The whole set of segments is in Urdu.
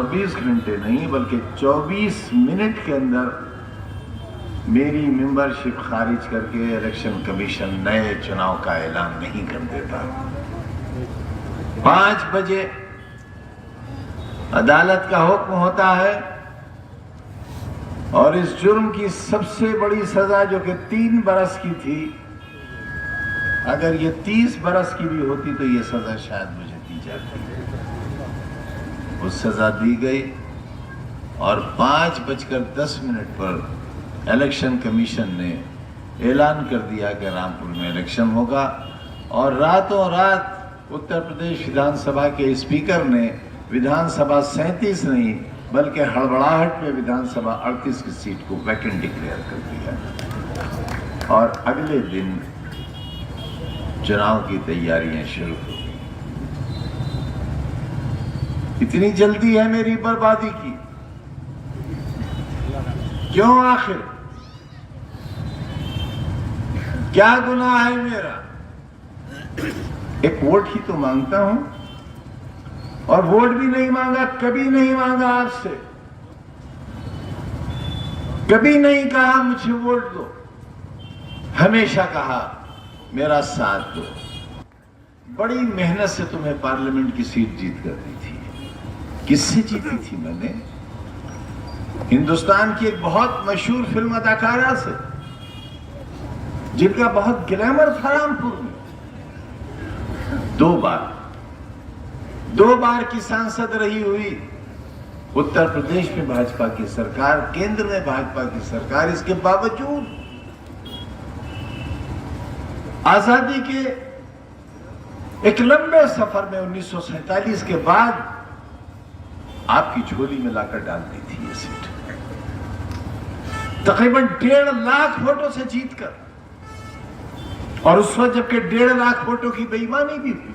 24 گھنٹے نہیں بلکہ 24 منٹ کے اندر میری ممبرشپ خارج کر کے الیکشن کمیشن نئے چناؤ کا اعلان نہیں کر دیتا۔ 5 بجے عدالت کا حکم ہوتا ہے اور اس جرم کی سب سے بڑی سزا جو کہ 3 برس کی تھی، اگر یہ 30 برس کی بھی ہوتی تو یہ سزا شاید مجھے دی جاتی۔ وہ سزا دی گئی اور 5:10 پر الیکشن کمیشن نے اعلان کر دیا کہ رامپور میں الیکشن ہوگا، اور راتوں رات اتر پردیش ودھان سبھا کے اسپیکر نے ودھان سبھا 37 نہیں بلکہ ہڑبڑاہٹ میں ودھان سبھا 38 کی سیٹ کو ویکنٹ ڈکلیئر کر دیا، اور اگلے دن چناؤ کی تیاریاں شروع ہو گئی۔ اتنی جلدی ہے میری بربادی کی، کیوں آخر؟ کیا گناہ ہے میرا؟ ایک ووٹ ہی تو مانگتا ہوں، اور ووٹ بھی نہیں مانگا، کبھی نہیں مانگا آپ سے، کبھی نہیں کہا مجھے ووٹ دو، ہمیشہ کہا میرا ساتھ دو۔ بڑی محنت سے تمہیں پارلیمنٹ کی سیٹ جیت کر دی تھی۔ کس سے جیتی تھی میں نے؟ ہندوستان کی ایک بہت مشہور فلم اداکارہ سے، جن کا بہت گلیمر تھا رامپور میں۔ 2 بار کی سانسد رہی ہوئی، اتر پردیش میں بھاجپا کی سرکار، کیندر میں بھاجپا کی سرکار، اس کے باوجود آزادی کے ایک لمبے سفر میں 1947 کے بعد آپ کی جھولی میں لا کر ڈال دی تھی یہ سیٹ، تقریباً 1.5 لاکھ ووٹوں سے جیت کر، اور اس وقت جبکہ 1.5 لاکھ ووٹوں کی بے ایمانی بھی ہوئی،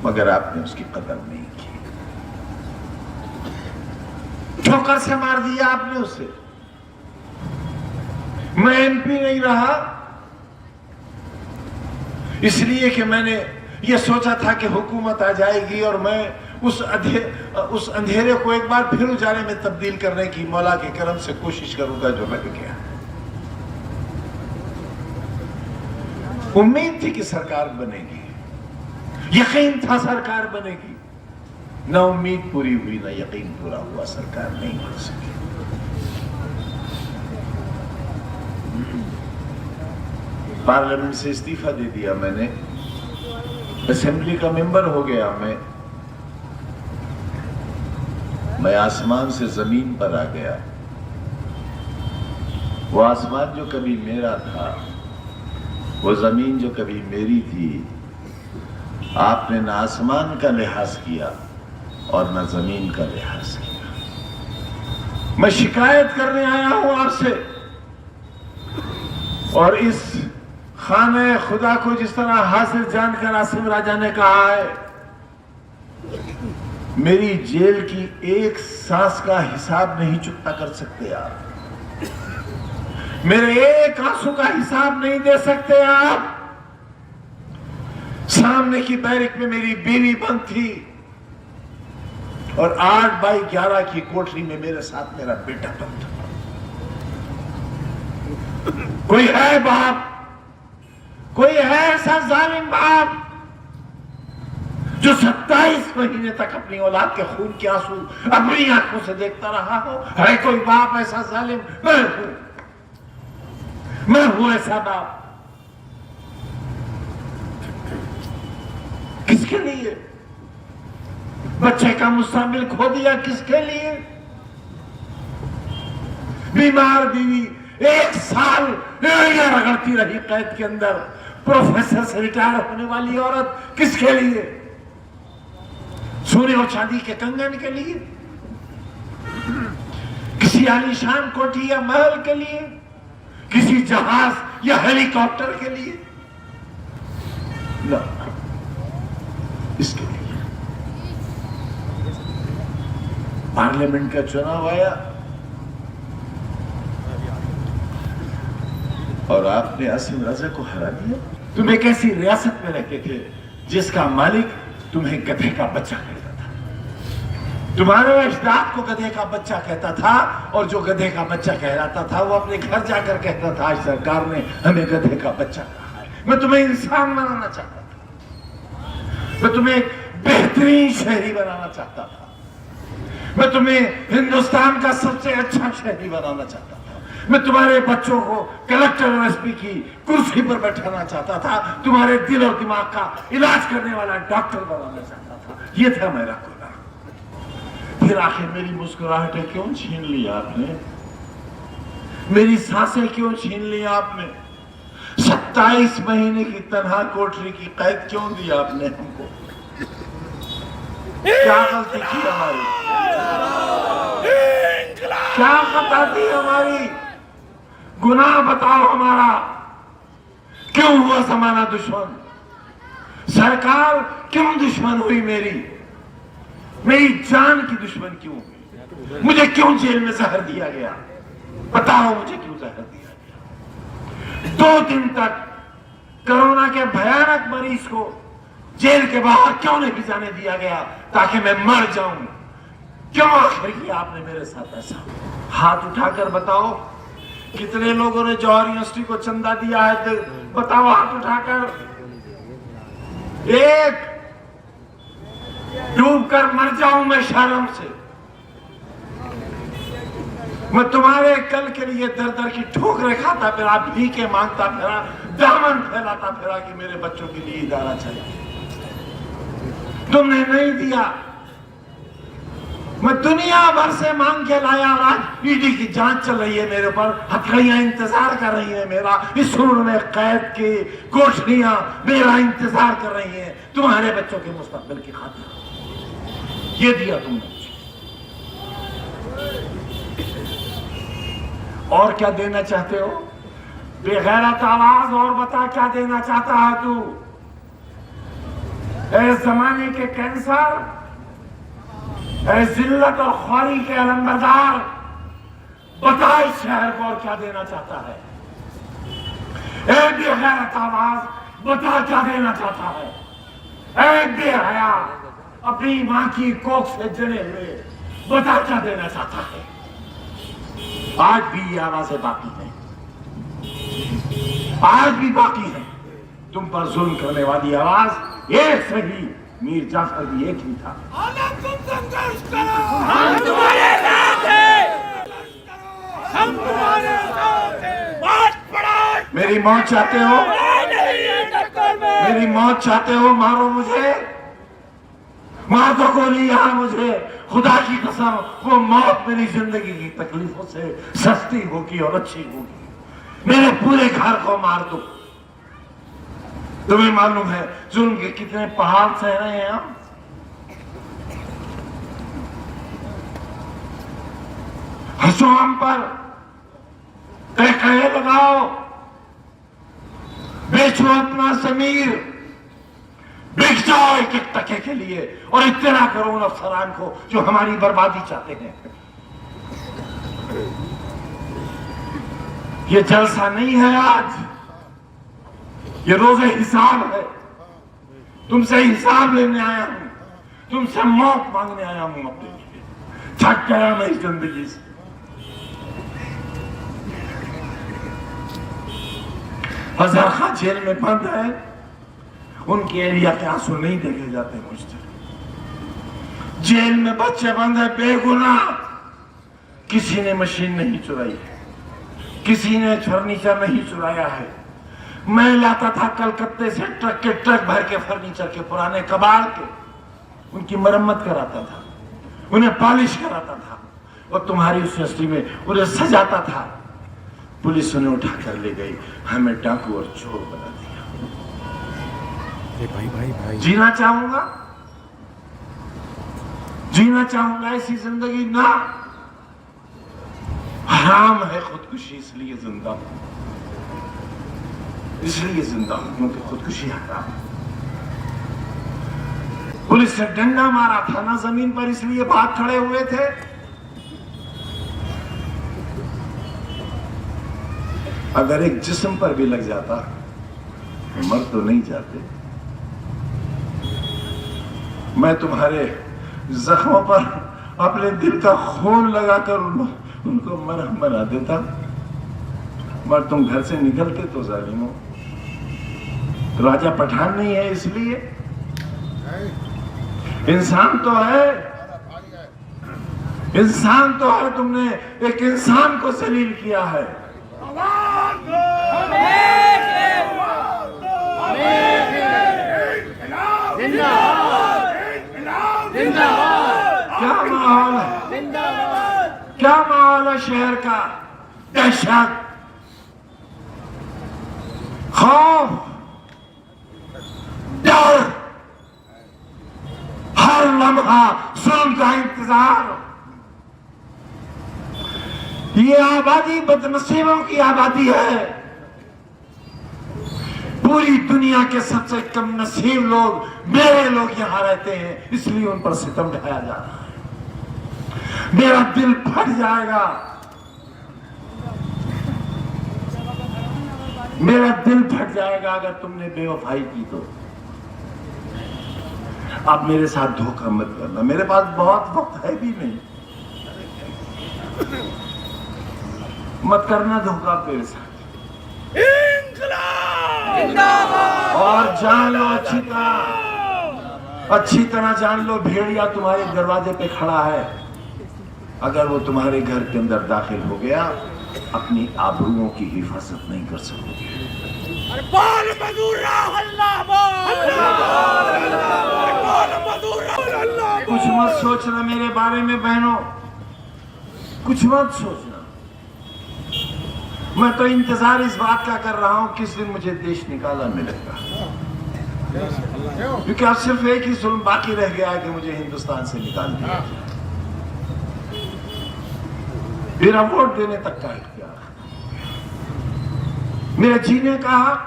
مگر آپ نے اس کی قدر نہیں کی، ٹھوکر سے مار دیا آپ نے اسے۔ میں ایم پی نہیں رہا اس لیے کہ میں نے یہ سوچا تھا کہ حکومت آ جائے گی اور میں اس اندھیرے کو ایک بار پھر اجالے میں تبدیل کرنے کی مولا کے کرم سے کوشش کروں گا، جو رہ گیا۔ امید تھی کہ سرکار بنے گی، یقین تھا سرکار بنے گی، نہ امید پوری ہوئی نہ یقین پورا ہوا، سرکار نہیں بن سکی۔ پارلیمنٹ سے استعفیٰ دے دیا میں نے، اسمبلی کا ممبر ہو گیا میں آسمان سے زمین پر آ گیا۔ وہ آسمان جو کبھی میرا تھا، وہ زمین جو کبھی میری تھی، آپ نے نہ آسمان کا لحاظ کیا اور نہ زمین کا لحاظ کیا۔ میں شکایت کرنے آیا ہوں آپ سے، اور اس خانہ خدا کو جس طرح حاضر جان کر عاصم راجہ نے کہا ہے، میری جیل کی ایک سانس کا حساب نہیں چکتا کر سکتے آپ، میرے ایک آنسو کا حساب نہیں دے سکتے آپ۔ سامنے کی بیرک میں میری بیوی بند تھی، اور 8x11 کی کوٹری میں میرے ساتھ میرا بیٹا بند تھا۔ کوئی ہے باپ، کوئی ہے ایسا ظالم باپ جو 27 مہینے تک اپنی اولاد کے خون کے آنسو اپنی آنکھوں سے دیکھتا رہا ہو؟ ہے کوئی باپ ایسا ظالم؟ میں ہوں ایسا باپ۔ کس کے لیے بچے کا مستقبل کھو دیا؟ کس کے لیے؟ بیمار بیوی 1 سال رگڑتی رہی قید کے اندر، پروفیسر سے ریٹائر ہونے والی عورت، کس کے لیے؟ سونے اور چاندی کے کنگن کے لیے؟ کسی عالیشان کوٹھی یا محل کے لیے؟ کسی جہاز یا ہیلی کاپٹر کے لیے؟ نہ، اس کے لیے۔ پارلیمنٹ کا چناؤ آیا اور آپ نے عاصم راجہ کو ہرا دیا۔ تم ایک ایسی ریاست میں رہتے تھے جس کا مالک تمہیں گدھے کا بچہ کہتا تھا۔ تمہارے اجداد کو گدھے کا بچہ کہتا تھا، اور جو گدھے کا بچہ کہلاتا تھا وہ اپنے گھر جا کر کہتا تھا آج سرکار نے ہمیں گدھے کا بچہ کہا ہے۔ میں تمہیں انسان بنانا چاہتا تھا، میں تمہیں بہترین شہری بنانا چاہتا تھا، میں تمہیں ہندوستان کا سب سے اچھا شہری بنانا چاہتا تھا، میں تمہارے بچوں کو کلکٹر اور ایس پی کی کرسی پر بیٹھانا چاہتا تھا، تمہارے دل اور دماغ کا علاج کرنے والا ڈاکٹر بنانا چاہتا تھا۔ یہ تھا میرا گناہ۔ پھر آخر میری مسکراہٹیں کیوں چھین لی آپ نے؟ میری سانسیں کیوں چھین لی آپ نے؟ 27 مہینے کی تنہا کوٹری کی قید کیوں دی آپ نے ہم کو؟ کیا غلطی کی ہماری؟ کیا خطا تھی ہماری؟ گناہ بتاؤ ہمارا، کیوں ہوا زمانہ دشمن؟ سرکار کیوں دشمن ہوئی میری جان کی دشمن کیوں ہوئی؟ مجھے کیوں جیل میں زہر دیا گیا؟ بتاؤ مجھے کیوں زہر دیا گیا؟ 2 دن تک کرونا کے بھیانک مریض کو جیل کے باہر کیوں نہیں جانے دیا گیا تاکہ میں مر جاؤں؟ کیوں آخر کیا آپ نے میرے ساتھ ایسا؟ ہاتھ اٹھا کر بتاؤ کتنے لوگوں نے جوہر یونیورسٹی کو چندہ دیا ہے؟ بتاؤ ہاتھ اٹھا کر۔ ایک ڈوب کر مر جاؤں میں شرم سے، میں تمہارے کل کے لیے در در کی ٹھوکریں کھاتا پھرا، بھیکیں مانگتا پھرا، دامن پھیلاتا پھرا کہ میرے بچوں کے لیے ادارہ چاہیے، تم نے نہیں دیا۔ میں دنیا بھر سے مانگ کے لایا، اور آج ای ڈی کی جانچ چل رہی ہے میرے اوپر، ہتھکڑیاں انتظار کر رہی ہیں میرا، اس سور میں قید کی کوٹریاں میرا انتظار کر رہی ہیں تمہارے بچوں کے مستقبل کی خاطر۔ یہ دیا تم نے، اور کیا دینا چاہتے ہو؟ بے غیرت آواز اور بتا کیا دینا چاہتا ہے تو؟ اے زمانے کے کینسر، اے ذلت اور خواری کے علمبردار، بتا اس شہر کو اور کیا دینا چاہتا ہے؟ اے بے غیرت آواز بتا کیا دینا چاہتا ہے؟ اے بے حیا اپنی ماں کی کوکھ سے جنے ہوئے بتا کیا دینا چاہتا ہے؟ آج بھی یہ آوازیں باقی ہیں، آج بھی باقی ہیں۔ تم پر ظلم کرنے والی آواز ایک سے ہی، میر جعفر بھی ایک ہی تھا۔ تم سنگھرش کرو، ہم تمہارے ساتھ ہیں، ہم تمہارے ساتھ ہیں۔ بات پڑا، میری موت چاہتے ہو؟ میری موت چاہتے ہو؟ مارو مجھے، مار دو گولی یہاں مجھے، خدا کی قسم وہ موت میری زندگی کی تکلیفوں سے سستی ہوگی اور اچھی ہوگی۔ میرے پورے گھر کو مار دو۔ تمہیں معلوم ہے ظلم کے کتنے پہاڑ سہ رہے ہیں ہم؟ ہنسو ہم پر، تہکڑے لگاؤ، بیچو اپنا ضمیر، بک جاؤ ایک ایک ٹکے کے لیے، اور اطلاع کرو ان افسران کو جو ہماری بربادی چاہتے ہیں۔ یہ جلسہ نہیں ہے آج، یہ روز حساب ہے۔ تم سے حساب لینے آیا ہوں، تم سے موت مانگنے آیا ہوں اپنے لیے۔ تھک گیا میں اس زندگی سے۔ اظہر خان جیل میں بند ہے، ان کے ایریا کے آنسو نہیں دیکھے جاتے مجھ سے۔ جیل میں بچے بند ہیں بے گناہ، کسی نے مشین نہیں چرائی ہے، کسی نے فرنیچر نہیں چرایا ہے۔ میں لاتا تھا کلکتے سے ٹرک کے ٹرک بھر کے فرنیچر کے، پرانے کباڑ کے، ان کی مرمت کراتا تھا، انہیں پالش کراتا تھا، اور تمہاری اس یونیورسٹی میں انہیں سجاتا تھا۔ پولیس انہیں اٹھا کر لے گئی، ہمیں ڈاکو اور چور بنا دیا۔ جینا چاہوں گا، جینا چاہوں گا ایسی زندگی؟ نہ، حرام ہے خودکشی، اس لیے زندہ ہوں، اس لیے زندہ ہوں کیونکہ خودکشی حرام ہے۔ پولیس سے ڈنڈا مارا تھا نا زمین پر، اس لیے بھاگ کھڑے ہوئے تھے۔ اگر ایک جسم پر بھی لگ جاتا مر تو نہیں جاتے۔ میں تمہارے زخموں پر اپنے دل کا خون لگا کر ان کو مرہم بنا دیتا، مگر تم گھر سے نکلتے تو ظالموں راجہ پٹھان نہیں ہے اس لیے، انسان تو ہے، انسان تو ہے، تم نے ایک انسان کو ذلیل کیا ہے۔ کیا ماحول ہے، کیا ماحول ہے شہر کا، دہشت، خوف، ڈر، ہر لمحہ ظلم کا انتظار۔ یہ آبادی بدنصیبوں کی آبادی ہے، پوری دنیا کے سب سے کم نصیب لوگ میرے لوگ یہاں رہتے ہیں، اس لیے ان پر ستم ڈھایا جا رہا ہے۔ میرا دل پھٹ جائے گا، میرا دل پھٹ جائے گا اگر تم نے بے وفائی کی تو۔ اب میرے ساتھ دھوکہ مت کرنا، میرے پاس بہت وقت ہے بھی نہیں، مت کرنا دھوکہ میرے ساتھ۔ اور جان لو اچھی طرح جان لو، بھیڑیا تمہارے دروازے پہ کھڑا ہے، اگر وہ تمہارے گھر کے اندر داخل ہو گیا اپنی آبروؤں کی حفاظت نہیں کر سکو گے۔ کچھ مت سوچنا میرے بارے میں بہنوں، کچھ مت سوچنا، میں تو انتظار اس بات کا کر رہا ہوں کس دن مجھے دیش نکالا ملے گا، کیونکہ اب صرف ایک ہی ظلم باقی رہ گیا ہے کہ مجھے ہندوستان سے نکال دیا، میرا ووٹ دینے تک کا اختیار، میرا جینے کا حق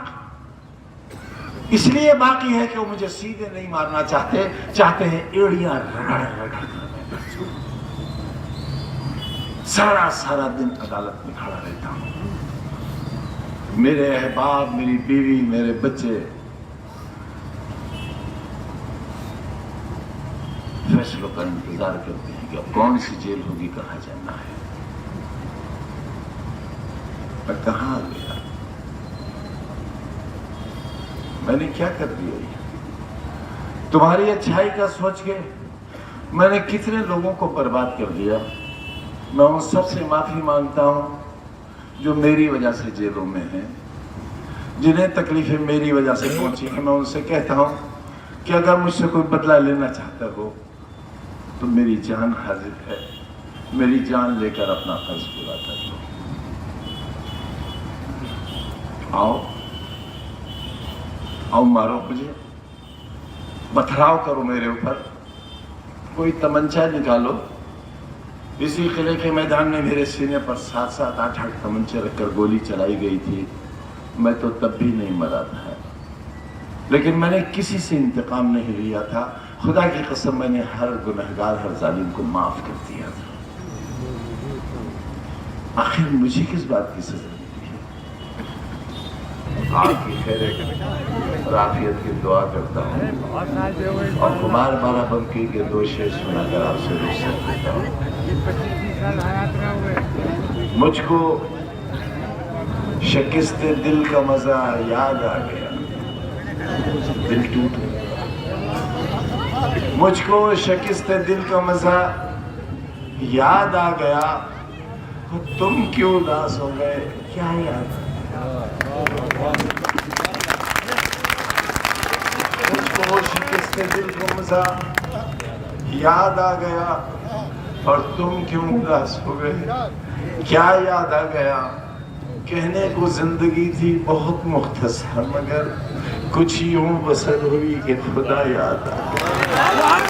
اس لیے باقی ہے کہ وہ مجھے سیدھے نہیں مارنا چاہتے ہیں ایڑیاں رگڑ رگڑ کر۔ سارا دن عدالت میں کھڑا رہتا ہوں، میرے احباب، میری بیوی، میرے بچے فیصلوں کا انتظار کرتے ہیں کہ اب کون سی جیل ہوگی، کہاں جانا ہے، میں کہاں گیا، میں نے کیا کر دیا یہ؟ تمہاری اچھائی کا سوچ کے میں نے کتنے لوگوں کو برباد کر دیا۔ میں ان سب سے معافی مانگتا ہوں جو میری وجہ سے جیلوں میں ہیں، جنہیں تکلیفیں میری وجہ سے پہنچی ہیں۔ میں ان سے کہتا ہوں کہ اگر مجھ سے کوئی بدلہ لینا چاہتا ہو تو میری جان حاضر ہے، میری جان لے کر اپنا قرض پورا کر لو۔ آؤ مارو مجھے، پتھراؤ کرو میرے اوپر، کوئی تمنچا نکالو۔ اسی قلعے کے میدان میں میرے سینے پر 7-7 8-8 تمنچے رکھ کر گولی چلائی گئی تھی، میں تو تب بھی نہیں مرا تھا، لیکن میں نے کسی سے انتقام نہیں لیا تھا، خدا کی قسم میں نے ہر گنہگار، ہر ظالم کو معاف کر دیا تھا۔ آخر مجھے کس بات کی سزا ملی ہے؟ آپ کی خیر اور عافیت کی دعا کرتا ہوں، اور کمار بارہ بنکی کے 2 شعر سنا کر آپ سے رخصت لیتا ہوں۔ مجھ کو شکست دل کا مزہ یاد آ گیا، دل ٹوٹ گیا، مجھ کو شکست دل کا مزہ یاد آ گیا، تم کیوں اداس ہو گئے، کیا یاد مجھ کو شکست دل کا مزہ یاد آ گیا اور تم کیوں اداس ہو گئے، کیا یاد آ گیا؟ کہنے کو زندگی تھی بہت مختصر، مگر کچھ یوں بسر ہوئی کہ خدا یاد آ گیا۔